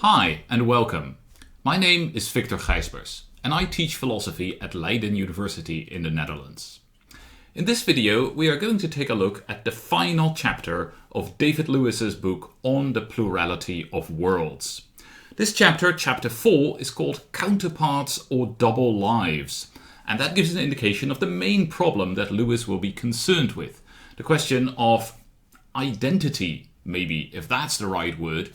Hi and welcome. My name is Victor Gijsbers and I teach philosophy at Leiden University in the Netherlands. In this video we are going to take a look at the final chapter of David Lewis's book on the plurality of worlds. This chapter, chapter 4, is called Counterparts or Double Lives, and that gives an indication of the main problem that Lewis will be concerned with. The question of identity, maybe, if that's the right word,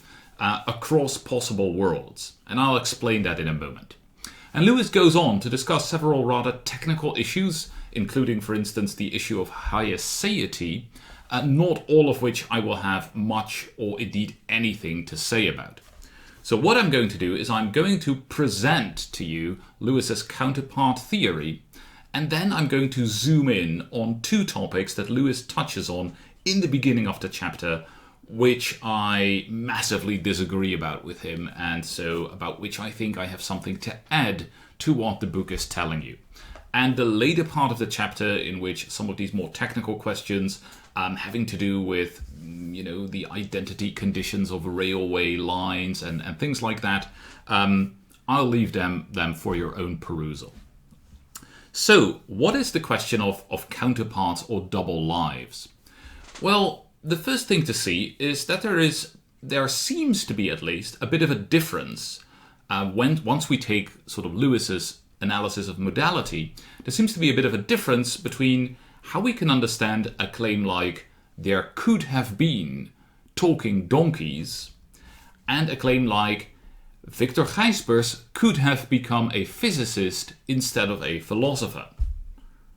across possible worlds. And I'll explain that in a moment. And Lewis goes on to discuss several rather technical issues, including, for instance, the issue of aseity, not all of which I will have much or indeed anything to say about. So what I'm going to do is I'm going to present to you Lewis's counterpart theory, and then I'm going to zoom in on two topics that Lewis touches on in the beginning of the chapter, which I massively disagree about with him, and so about which I think I have something to add to what the book is telling you. And the later part of the chapter, in which some of these more technical questions having to do with, the identity conditions of railway lines and things like that, I'll leave them for your own perusal. So, what is the question of counterparts or double lives? Well, the first thing to see is that there seems to be at least a bit of a difference once we take sort of Lewis's analysis of modality. There seems to be a bit of a difference between how we can understand a claim like there could have been talking donkeys and a claim like Victor Gijsbers could have become a physicist instead of a philosopher.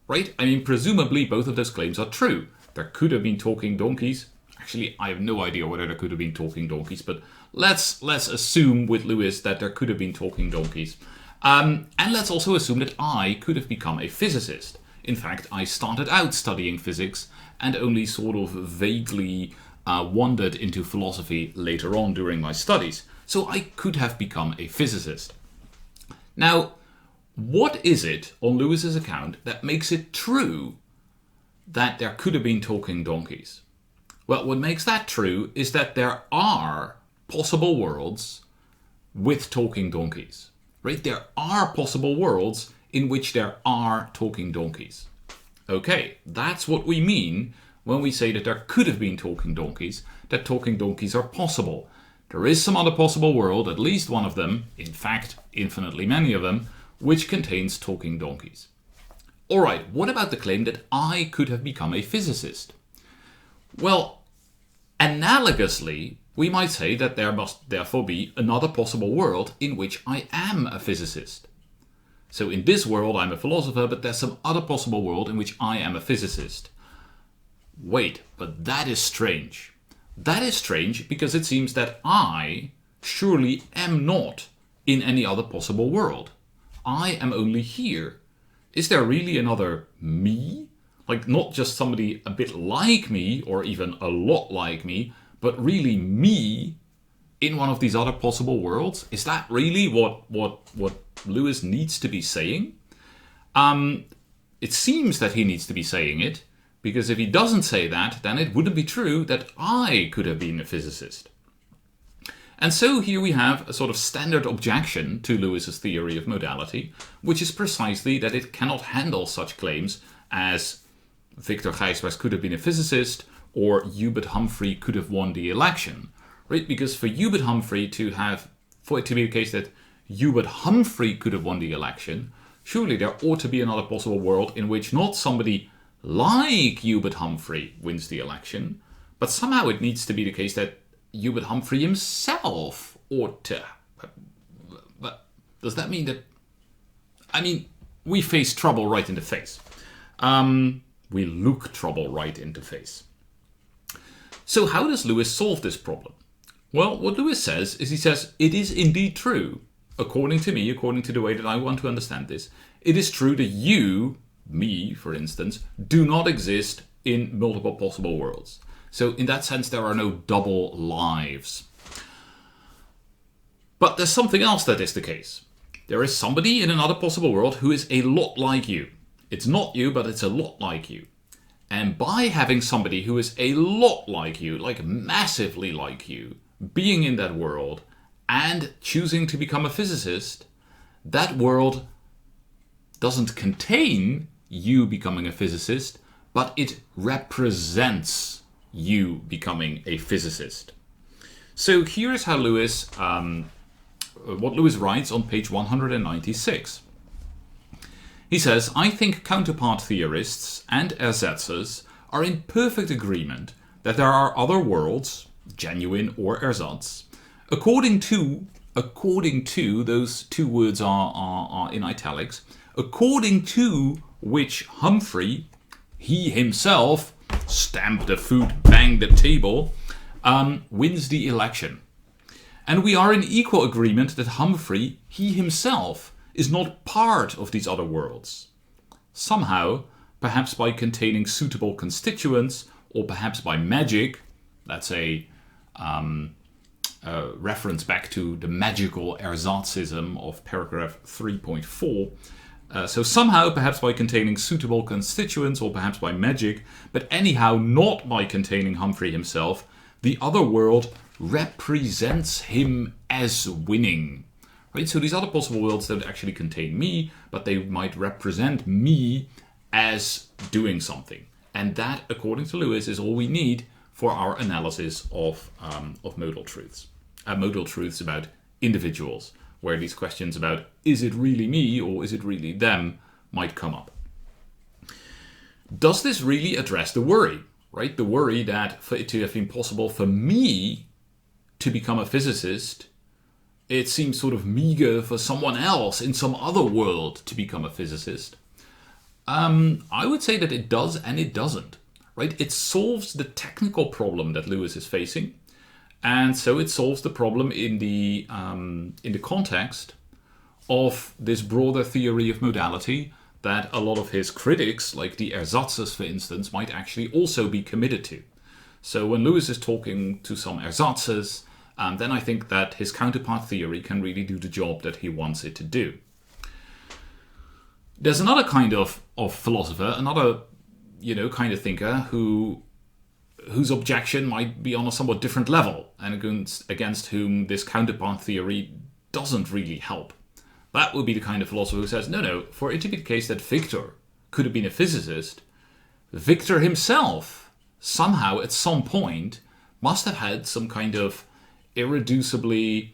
Right? I mean, presumably both of those claims are true. There could have been talking donkeys. Actually, I have no idea whether there could have been talking donkeys, but let's assume with Lewis that there could have been talking donkeys. And let's also assume that I could have become a physicist. In fact, I started out studying physics and only sort of vaguely wandered into philosophy later on during my studies. So I could have become a physicist. Now, what is it on Lewis's account that makes it true that there could have been talking donkeys? Well, what makes that true is that there are possible worlds with talking donkeys, right? There are possible worlds in which there are talking donkeys. Okay, that's what we mean when we say that there could have been talking donkeys, that talking donkeys are possible. There is some other possible world, at least one of them, in fact, infinitely many of them, which contains talking donkeys. Alright, what about the claim that I could have become a physicist? Well, analogously, we might say that there must therefore be another possible world in which I am a physicist. So in this world I'm a philosopher, but there's some other possible world in which I am a physicist. Wait, but that is strange. That is strange because it seems that I surely am not in any other possible world. I am only here. Is there really another me? Like not just somebody a bit like me or even a lot like me, but really me in one of these other possible worlds? Is that really what Lewis needs to be saying? It seems that he needs to be saying it, because if he doesn't say that, then it wouldn't be true that I could have been a physicist. And so here we have a sort of standard objection to Lewis's theory of modality, which is precisely that it cannot handle such claims as Victor Gijsbers could have been a physicist or Hubert Humphrey could have won the election. Right? Because for Hubert Humphrey for it to be the case that Hubert Humphrey could have won the election, surely there ought to be another possible world in which not somebody like Hubert Humphrey wins the election, but somehow it needs to be the case that Hubert Humphrey himself ought to. But does that mean that... I mean, we face trouble right in the face. We look trouble right in the face. So how does Lewis solve this problem? Well, what Lewis says is he says, it is indeed true, according to me, according to the way that I want to understand this, it is true that you, me, for instance, do not exist in multiple possible worlds. So in that sense, there are no double lives. But there's something else that is the case. There is somebody in another possible world who is a lot like you. It's not you, but it's a lot like you. And by having somebody who is a lot like you, like massively like you, being in that world, and choosing to become a physicist, that world doesn't contain you becoming a physicist, but it represents you becoming a physicist. So here's how what Lewis writes on page 196. He says, I think counterpart theorists and ersatzers are in perfect agreement that there are other worlds, genuine or ersatz, according to, those two words are in italics, according to which Humphrey, he himself, stamped the foot, banged the table, wins the election. And we are in equal agreement that Humphrey, he himself, is not part of these other worlds. Somehow, perhaps by containing suitable constituents, or perhaps by magic, that's a reference back to the magical ersatzism of paragraph 3.4. So somehow, perhaps by containing suitable constituents, or perhaps by magic, but anyhow not by containing Humphrey himself, the other world represents him as winning. Right? So these other possible worlds don't actually contain me, but they might represent me as doing something. And that, according to Lewis, is all we need for our analysis of modal truths. Modal truths about individuals, where these questions about is it really me or is it really them might come up. Does this really address the worry? Right? The worry that for it to have been possible for me to become a physicist, it seems sort of meager for someone else in some other world to become a physicist. I would say that it does and it doesn't. Right? It solves the technical problem that Lewis is facing, and so it solves the problem in the context of this broader theory of modality that a lot of his critics, like the ersatzers for instance, might actually also be committed to. So when Lewis is talking to some ersatzers, then I think that his counterpart theory can really do the job that he wants it to do. There's another kind of philosopher, another kind of thinker whose objection might be on a somewhat different level, and against whom this counterpart theory doesn't really help. That would be the kind of philosopher who says, no, for it to be the case that Victor could have been a physicist, Victor himself somehow at some point must have had some kind of irreducibly,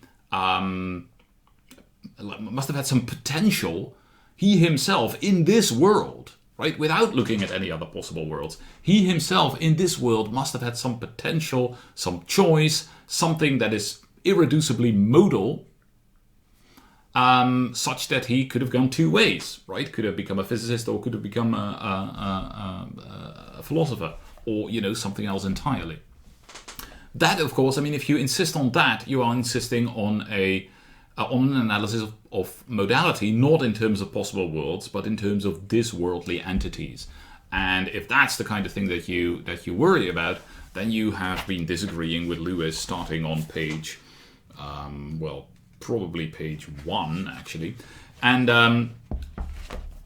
must have had some potential, he himself in this world, right, without looking at any other possible worlds, he himself in this world must have had some potential, some choice, something that is irreducibly modal, such that he could have gone two ways, right? Could have become a physicist or could have become a philosopher, or something else entirely. That, of course, if you insist on that, you are insisting on an analysis of modality, not in terms of possible worlds, but in terms of this-worldly entities. And if that's the kind of thing that you worry about, then you have been disagreeing with Lewis starting on page, probably page 1 actually. And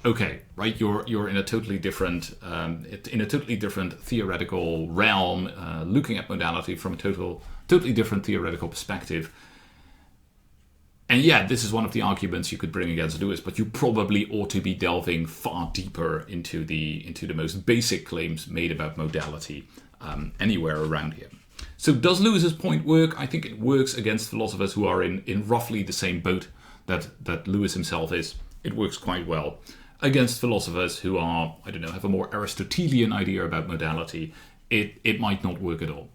okay, right? You're in a totally different theoretical realm, looking at modality from a totally different theoretical perspective. And yeah, this is one of the arguments you could bring against Lewis, but you probably ought to be delving far deeper into the most basic claims made about modality anywhere around here. So does Lewis's point work? I think it works against philosophers who are in roughly the same boat that Lewis himself is. It works quite well. Against philosophers who are, have a more Aristotelian idea about modality, it might not work at all.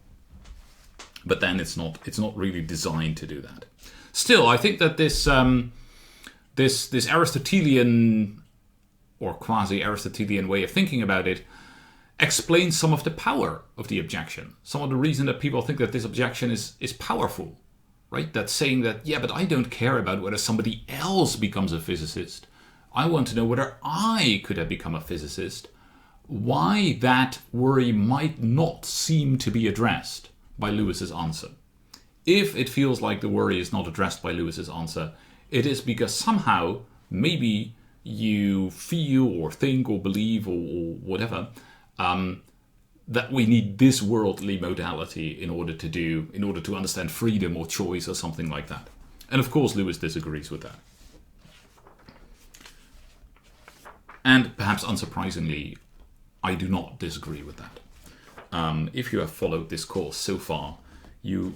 But then it's not really designed to do that. Still, I think that this Aristotelian or quasi-Aristotelian way of thinking about it explains some of the power of the objection. Some of the reason that people think that this objection is powerful, right? That's saying that, yeah, but I don't care about whether somebody else becomes a physicist. I want to know whether I could have become a physicist. Why that worry might not seem to be addressed by Lewis's answer. If it feels like the worry is not addressed by Lewis's answer, it is because somehow, maybe you feel or think or believe or whatever, that we need this worldly modality in order to understand freedom or choice or something like that. And of course Lewis disagrees with that. And perhaps unsurprisingly, I do not disagree with that. If you have followed this course so far, you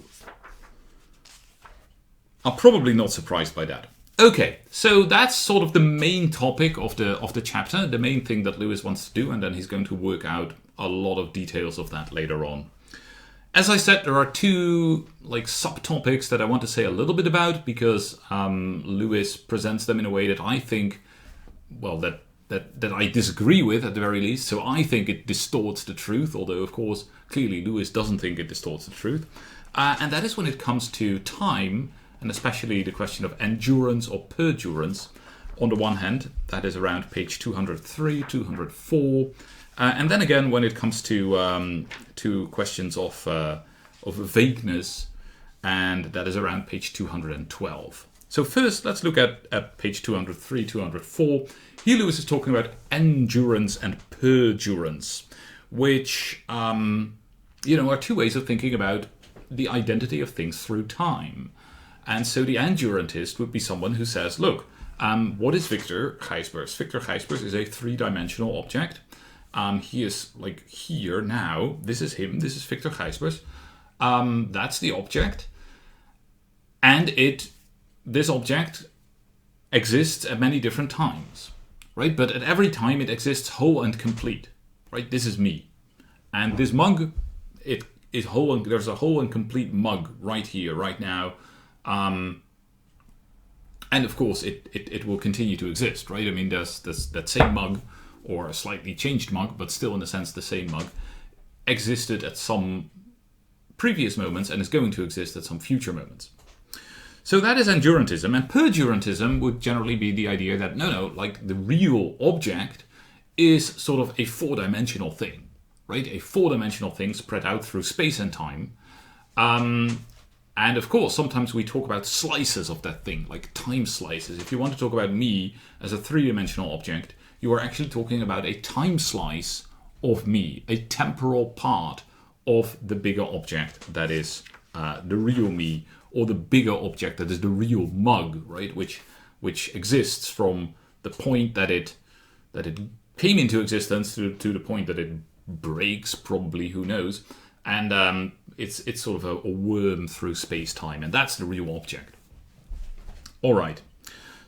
are probably not surprised by that. Okay, so that's sort of the main topic of the chapter, the main thing that Lewis wants to do, and then he's going to work out a lot of details of that later on. As I said, there are two subtopics that I want to say a little bit about, because Lewis presents them in a way that I think, well, that I disagree with at the very least. So I think it distorts the truth, although of course clearly Lewis doesn't think it distorts the truth. And that is when it comes to time, and especially the question of endurance or perdurance. On the one hand, that is around page 203, 204. And then again, when it comes to questions of vagueness, and that is around page 212. So first, let's look at page 203, 204. Here Lewis is talking about endurance and perdurance, which are two ways of thinking about the identity of things through time. And so the endurantist would be someone who says, look, what is Victor Gijsbers? Victor Gijsbers is a three-dimensional object. He is here now. This is him. This is Victor Gijsbers. That's the object. And this object exists at many different times, right? But at every time it exists whole and complete, right? This is me. And this mug, it is whole, and there's a whole and complete mug right here, right now. And of course it will continue to exist, right? I mean, there's that same mug, or a slightly changed mug, but still in a sense the same mug, existed at some previous moments and is going to exist at some future moments. So that is endurantism, and perdurantism would generally be the idea that the real object is sort of a four-dimensional thing, right? A four-dimensional thing spread out through space and time. And of course, sometimes we talk about slices of that thing, like time slices. If you want to talk about me as a three-dimensional object, you are actually talking about a time slice of me, a temporal part of the bigger object that is the real me, or the bigger object that is the real mug, right? Which exists from the point that it came into existence to the point that it breaks, probably, who knows? And it's sort of a worm through space-time, and that's the real object. All right.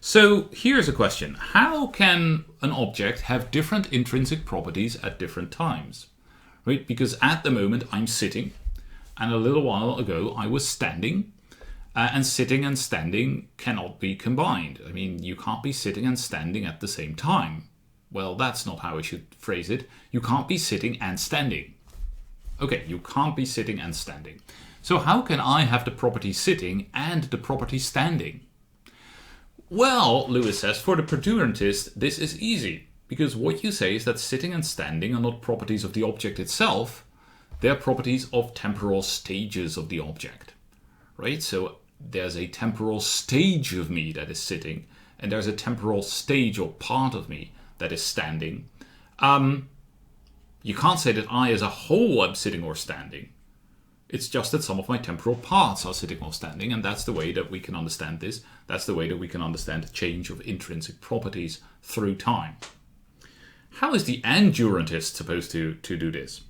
So here's a question. How can an object have different intrinsic properties at different times? Right? Because at the moment I'm sitting, and a little while ago I was standing, and sitting and standing cannot be combined. I mean, you can't be sitting and standing at the same time. Well, that's not how I should phrase it. You can't be sitting and standing. Okay, you can't be sitting and standing. So how can I have the property sitting and the property standing? Well, Lewis says, for the perdurantist, this is easy, because what you say is that sitting and standing are not properties of the object itself, they're properties of temporal stages of the object, right? So there's a temporal stage of me that is sitting, and there's a temporal stage or part of me that is standing. You can't say that I as a whole am sitting or standing. It's just that some of my temporal parts are sitting or standing, and that's the way that we can understand this. That's the way that we can understand the change of intrinsic properties through time. How is the endurantist supposed to do this?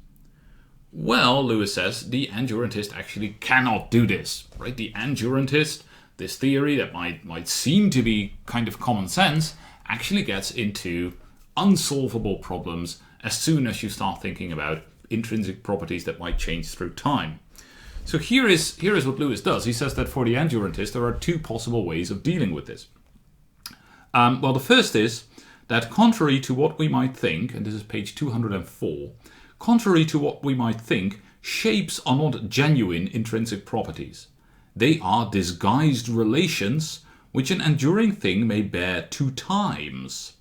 Well, Lewis says, the endurantist actually cannot do this, right? The endurantist, this theory that might seem to be kind of common sense, actually gets into unsolvable problems as soon as you start thinking about intrinsic properties that might change through time. So here is what Lewis does. He says that for the endurantist, there are two possible ways of dealing with this. Well, the first is that contrary to what we might think, and this is page 204, contrary to what we might think, shapes are not genuine intrinsic properties. They are disguised relations which an enduring thing may bear to times.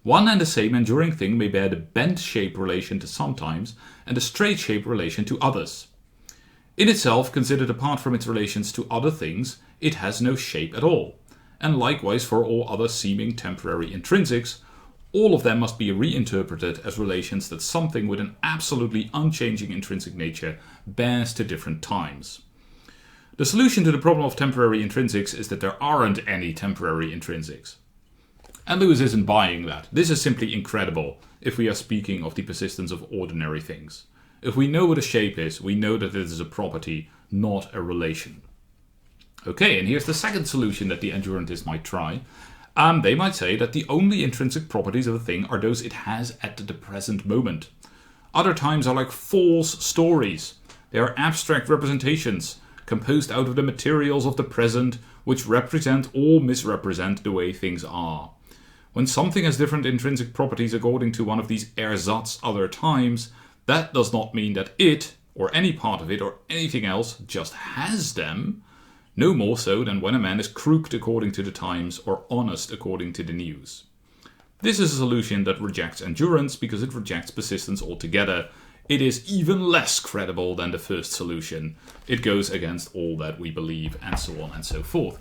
One and the same enduring thing may bear the bent shape relation to sometimes and the straight shape relation to others. In itself, considered apart from its relations to other things, it has no shape at all. And likewise for all other seeming temporary intrinsics, all of them must be reinterpreted as relations that something with an absolutely unchanging intrinsic nature bears to different times. The solution to the problem of temporary intrinsics is that there aren't any temporary intrinsics. And Lewis isn't buying that. This is simply incredible if we are speaking of the persistence of ordinary things. If we know what a shape is, we know that it is a property, not a relation. Okay, and here's the second solution that the endurantist might try. They might say that the only intrinsic properties of a thing are those it has at the present moment. Other times are like false stories. They are abstract representations, composed out of the materials of the present, which represent or misrepresent the way things are. When something has different intrinsic properties according to one of these ersatz other times, that does not mean that it, or any part of it, or anything else, just has them, no more so than when a man is crooked according to the times, or honest according to the news. This is a solution that rejects endurance because it rejects persistence altogether. It is even less credible than the first solution. It goes against all that we believe, and so on and so forth.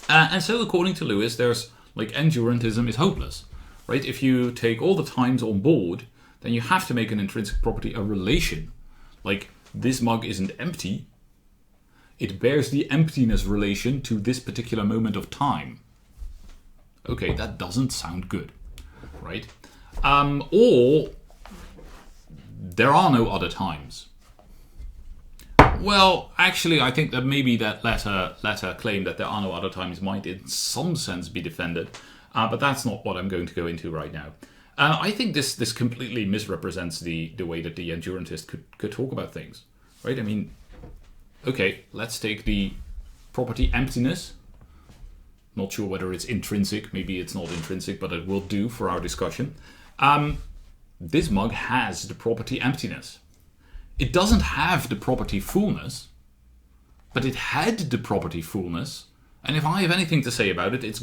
And so according to Lewis, there's endurantism is hopeless, right? If you take all the times on board, then you have to make an intrinsic property a relation. Like, this mug isn't empty. It bears the emptiness relation to this particular moment of time. Okay, that doesn't sound good, right? Or there are no other times. Well, actually, I think that maybe that latter claim that there are no other times might in some sense be defended, but that's not what I'm going to go into right now. I think this completely misrepresents the way that the endurantist could talk about things, right? I mean, okay, let's take the property emptiness. Not sure whether it's intrinsic, maybe it's not intrinsic, but it will do for our discussion. This mug has the property emptiness. It doesn't have the property fullness, but it had the property fullness, and if I have anything to say about it, it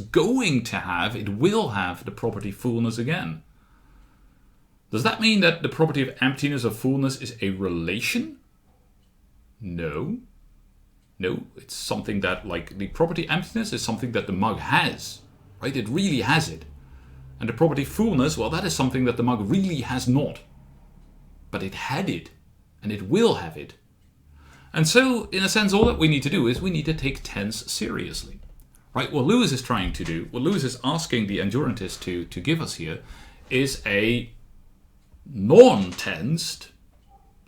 will have the property fullness again. Does that mean that the property of emptiness or fullness is a relation? No. No, it's something that, the property emptiness is something that the mug has, right? It really has it. And the property fullness, well, that is something that the mug really has not. But it had it, and it will have it. And so, in a sense, all that we need to do is we need to take tense seriously. Right? What Lewis is trying to do, what Lewis is asking the endurantist to give us here, is a non-tensed,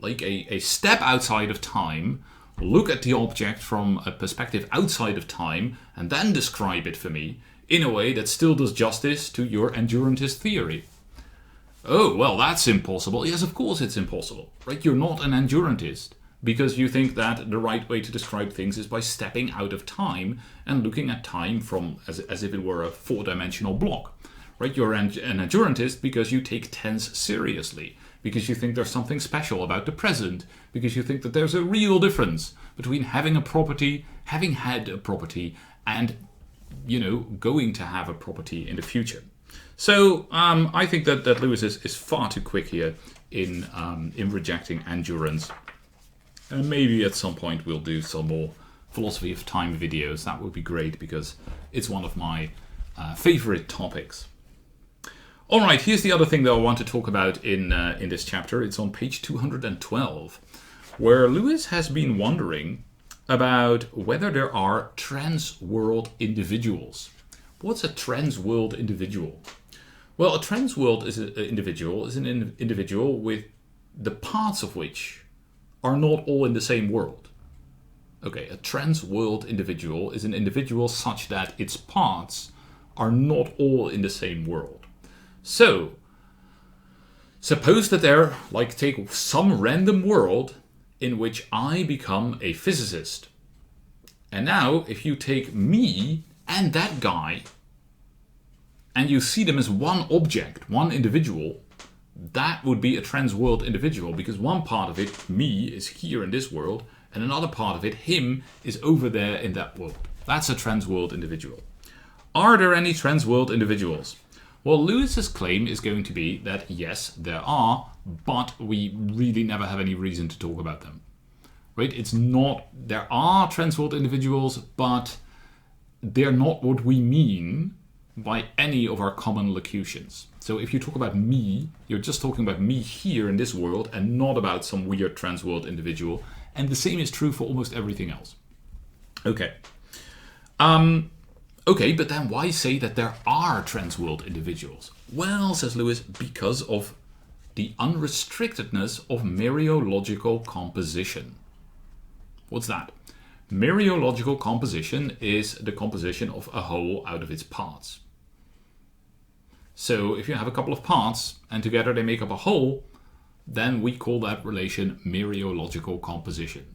a step outside of time, look at the object from a perspective outside of time, and then describe it for me in a way that still does justice to your endurantist theory. Oh, well, that's impossible. Yes, of course it's impossible, right? You're not an endurantist because you think that the right way to describe things is by stepping out of time and looking at time from as if it were a four-dimensional block, right? You're an endurantist because you take tense seriously, because you think there's something special about the present, because you think that there's a real difference between having a property, having had a property, and, going to have a property in the future. So I think that Lewis is far too quick here in rejecting endurance. And maybe at some point we'll do some more philosophy of time videos. That would be great because it's one of my favorite topics. All right, here's the other thing that I want to talk about in this chapter. It's on page 212, where Lewis has been wondering about whether there are transworld individuals. What's a transworld individual? Well, a transworld individual is an individual with the parts of which are not all in the same world. Okay, a transworld individual is an individual such that its parts are not all in the same world. So, suppose that there, take some random world in which I become a physicist. And now, if you take me and that guy, and you see them as one object, one individual, that would be a transworld individual, because one part of it, me, is here in this world, and another part of it, him, is over there in that world. That's a transworld individual. Are there any transworld individuals? Well, Lewis's claim is going to be that yes, there are, but we really never have any reason to talk about them. Right? There are transworld individuals, but they're not what we mean by any of our common locutions. So if you talk about me, you're just talking about me here in this world and not about some weird transworld individual. And the same is true for almost everything else. Okay. Okay, but then why say that there are transworld individuals? Well, says Lewis, because of the unrestrictedness of Myriological composition. What's that? Myriological composition is the composition of a whole out of its parts. So if you have a couple of parts and together they make up a whole, then we call that relation Myriological composition.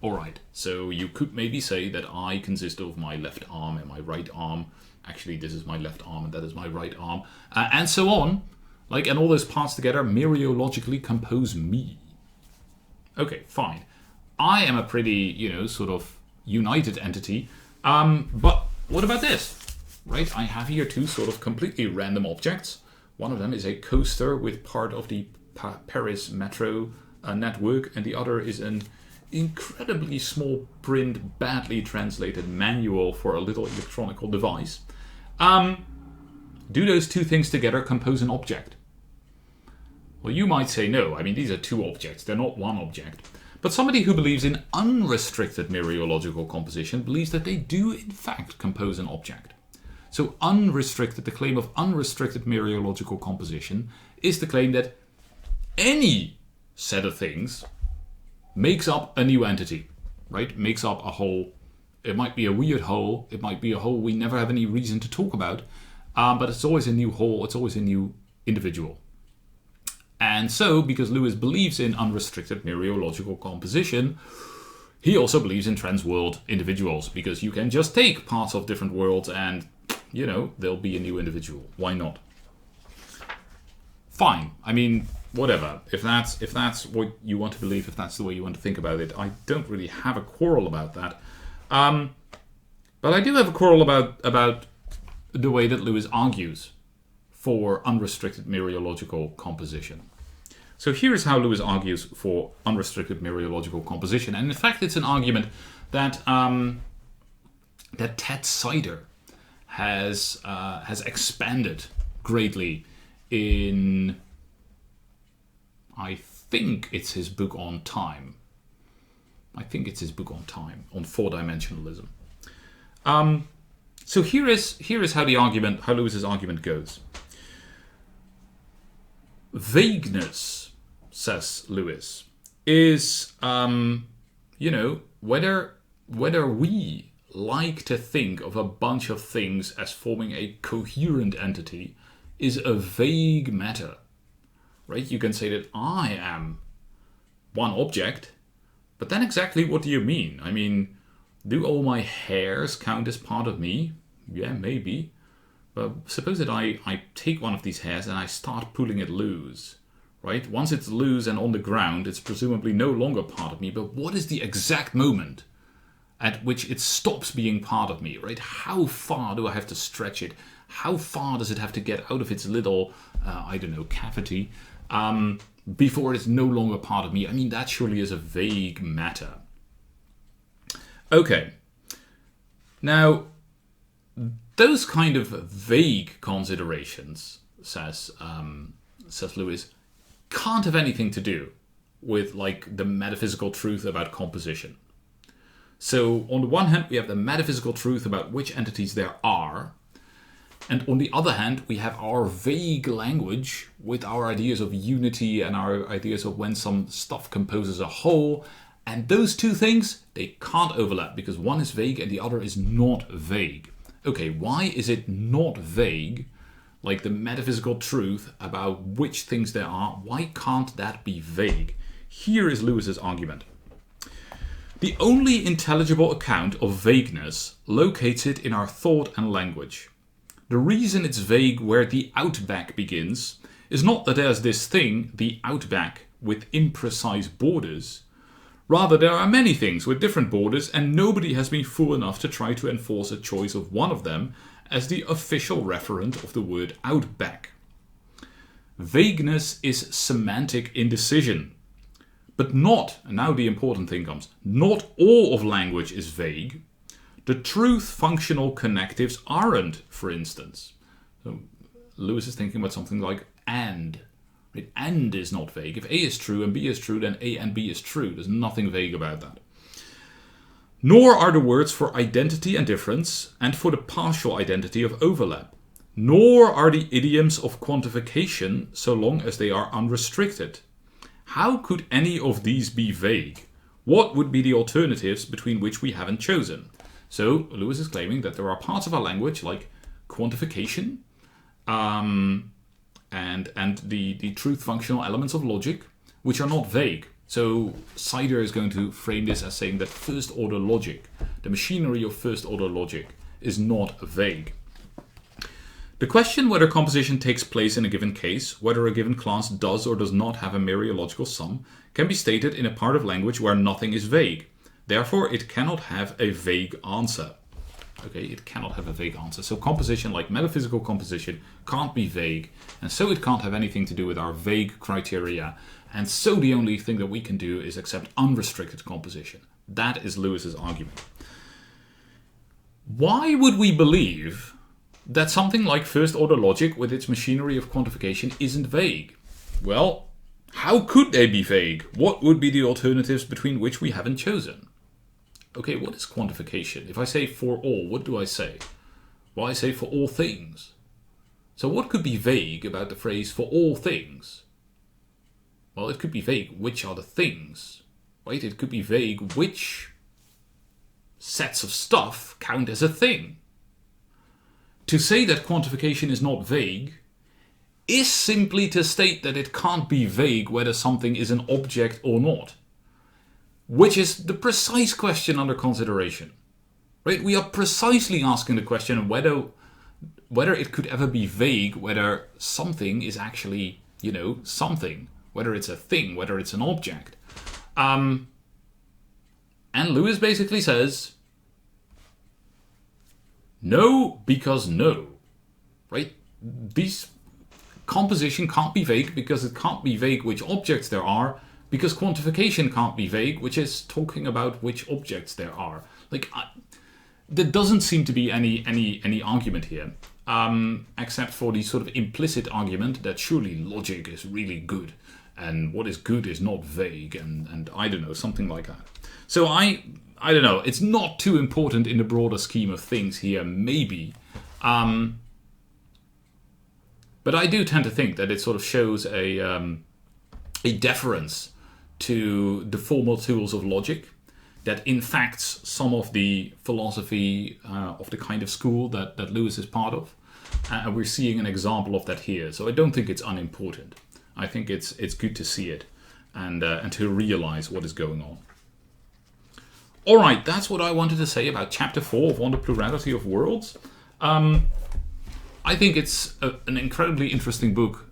Alright, so you could maybe say that I consist of my left arm and my right arm. Actually, this is my left arm and that is my right arm. And so on. And all those parts together Myriologically compose me. Okay, fine. I am a pretty, sort of united entity. But what about this? Right, I have here two sort of completely random objects. One of them is a coaster with part of the Paris metro network, and the other is an incredibly small print, badly translated manual for a little electronic device. Do those two things together compose an object? Well, you might say no. I mean, these are two objects. They're not one object. But somebody who believes in unrestricted Myriological composition believes that they do, in fact, compose an object. So unrestricted, the claim of unrestricted Myriological composition is the claim that any set of things makes up a new entity, right? Makes up a whole. It might be a weird whole. It might be a whole we never have any reason to talk about. But it's always a new whole. It's always a new individual. And so, because Lewis believes in unrestricted Myriological composition, he also believes in transworld individuals, because you can just take parts of different worlds and, there'll be a new individual. Why not? Fine. I mean, whatever. If that's what you want to believe, if that's the way you want to think about it, I don't really have a quarrel about that. But I do have a quarrel about the way that Lewis argues for unrestricted Myriological composition. So here is how Lewis argues for unrestricted Myriological composition, and in fact, it's an argument that that Ted Sider has expanded greatly in, I think it's his book on time. On four-dimensionalism. So here is how Lewis's argument goes. Vagueness, says Lewis, is whether we like to think of a bunch of things as forming a coherent entity is a vague matter. Right? You can say that I am one object, but then exactly what do you mean? I mean, do all my hairs count as part of me? Yeah, maybe. But suppose that I take one of these hairs and I start pulling it loose, right? Once it's loose and on the ground, it's presumably no longer part of me, but what is the exact moment at which it stops being part of me, right? How far do I have to stretch it? How far does it have to get out of its little, cavity, before it's no longer part of me? I mean, that surely is a vague matter. Okay. Now, those kind of vague considerations, says Lewis, can't have anything to do with the metaphysical truth about composition. So on the one hand, we have the metaphysical truth about which entities there are, and on the other hand, we have our vague language with our ideas of unity and our ideas of when some stuff composes a whole. And those two things, they can't overlap because one is vague and the other is not vague. Okay, why is it not vague, like the metaphysical truth about which things there are? Why can't that be vague? Here is Lewis's argument. The only intelligible account of vagueness locates it in our thought and language. The reason it's vague where the outback begins is not that there's this thing, the outback, with imprecise borders. Rather, there are many things with different borders, and nobody has been fool enough to try to enforce a choice of one of them as the official referent of the word outback. Vagueness is semantic indecision. But not, and now the important thing comes, not all of language is vague. The truth-functional connectives aren't, for instance. So Lewis is thinking about something like and. Right? And is not vague. If A is true and B is true, then A and B is true. There's nothing vague about that. Nor are the words for identity and difference and for the partial identity of overlap. Nor are the idioms of quantification so long as they are unrestricted. How could any of these be vague? What would be the alternatives between which we haven't chosen? So Lewis is claiming that there are parts of our language like quantification and the truth functional elements of logic which are not vague. So Sider is going to frame this as saying that first order logic, the machinery of first order logic, is not vague. The question whether composition takes place in a given case, whether a given class does or does not have a Myriological sum, can be stated in a part of language where nothing is vague. Therefore, it cannot have a vague answer. Okay, it cannot have a vague answer. So composition, like metaphysical composition, can't be vague, and so it can't have anything to do with our vague criteria, and so the only thing that we can do is accept unrestricted composition. That is Lewis's argument. Why would we believe that something like first order logic with its machinery of quantification isn't vague? Well, how could they be vague? What would be the alternatives between which we haven't chosen? Okay, what is quantification? If I say for all, what do I say? Well, I say for all things. So what could be vague about the phrase for all things? Well, it could be vague which are the things, right? It could be vague which sets of stuff count as a thing. To say that quantification is not vague is simply to state that it can't be vague whether something is an object or not, which is the precise question under consideration. Right? We are precisely asking the question whether it could ever be vague, whether something is actually, something, whether it's a thing, whether it's an object. And Lewis basically says, no, because no, right? These composition can't be vague because it can't be vague which objects there are, because quantification can't be vague, which is talking about which objects there are. There doesn't seem to be any argument here, except for the sort of implicit argument that surely logic is really good, and what is good is not vague, and I don't know, something like that. So I don't know, it's not too important in the broader scheme of things here, maybe. But I do tend to think that it sort of shows a deference to the formal tools of logic that infects some of the philosophy of the kind of school that Lewis is part of. And we're seeing an example of that here. So I don't think it's unimportant. I think it's good to see it and to realize what is going on. All right, that's what I wanted to say about Chapter 4 of On the Plurality of Worlds. I think it's an incredibly interesting book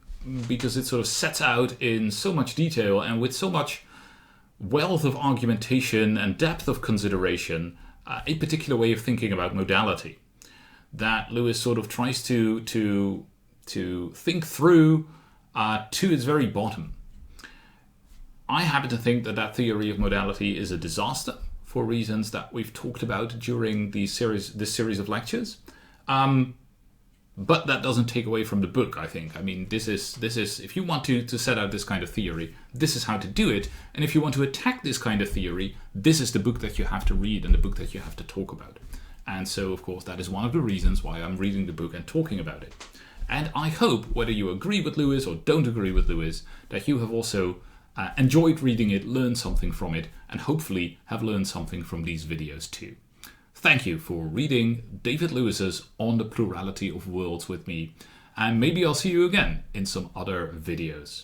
because it sort of sets out in so much detail and with so much wealth of argumentation and depth of consideration a particular way of thinking about modality that Lewis sort of tries to think through to its very bottom. I happen to think that theory of modality is a disaster for reasons that we've talked about during this series of lectures. But that doesn't take away from the book, I think. I mean, this is if you want to set out this kind of theory, this is how to do it. And if you want to attack this kind of theory, this is the book that you have to read and the book that you have to talk about. And so, of course, that is one of the reasons why I'm reading the book and talking about it. And I hope, whether you agree with Lewis or don't agree with Lewis, that you have also enjoyed reading it, learned something from it, and hopefully have learned something from these videos too. Thank you for reading David Lewis's On the Plurality of Worlds with me, and maybe I'll see you again in some other videos.